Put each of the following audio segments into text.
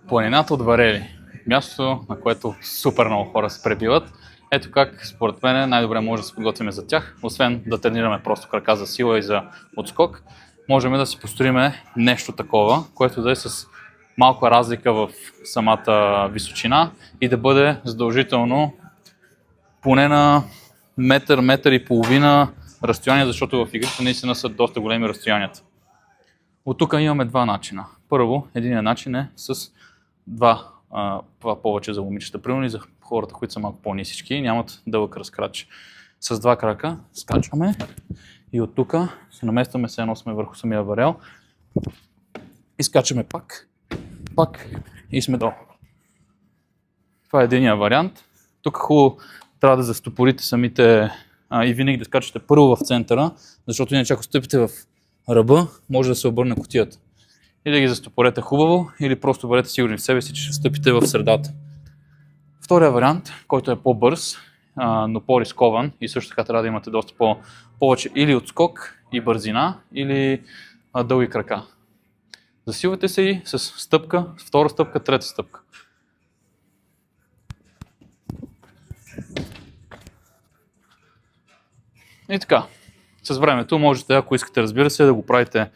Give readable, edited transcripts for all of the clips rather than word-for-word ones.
Планината от Варели. Място, на което супер много хора се пребиват. Ето как, според мен, най-добре може да се подготвим за тях. Освен да тренираме просто крака за сила и за отскок, можем да си построим нещо такова, което да е с малка разлика в самата височина и да бъде задължително поне на метър, метър и половина разстояние, защото в игрите наистина са доста големи разстоянията. От тук имаме два начина. Първо, единият начин е с два повече за момичета. Примерно и за хората, които са малко по-нисички и нямат дълъг разкрач. С два крака скачваме и от тук се наместваме, се едно сме върху самия варел и скачаме пак и сме долу. Това е единия вариант. Тук хубаво трябва да застопорите самите и винаги да скачате първо в центъра, защото иначе ако стъпите в ръба, може да се обърне кутията. Или ги застопорете хубаво, или просто бъдете сигурни в себе си, че ще стъпите в средата. Втория вариант, който е по-бърз, но по-рискован и също така трябва да имате доста повече или отскок и бързина, или дълги крака. Засилвате се и с стъпка, втора стъпка, трета стъпка. И така, с времето можете, ако искате, разбира се, да го правите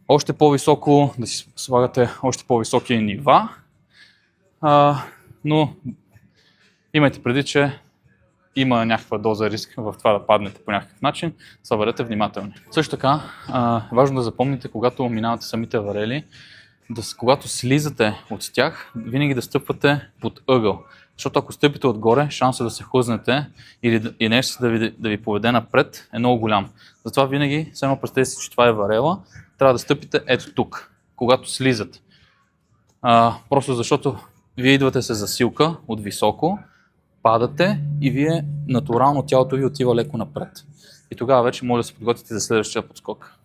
още по-високо, да си слагате още по-високи нива, но имайте преди, че има някаква доза риск в това да паднете по някакъв начин, са бъдете внимателни. Също така, важно да запомните, когато минавате самите варели, когато слизате от тях, винаги да стъпвате под ъгъл. Защото ако стъпите отгоре, шансът да се хлъзнете или нещо да ви поведе напред е много голям. Затова винаги, само представете си, че това е варела, трябва да стъпите ето тук, когато слизате. Просто защото вие идвате с засилка от високо, падате и вие натурално тялото ви отива леко напред. И тогава вече може да се подготвите за следващия подскок.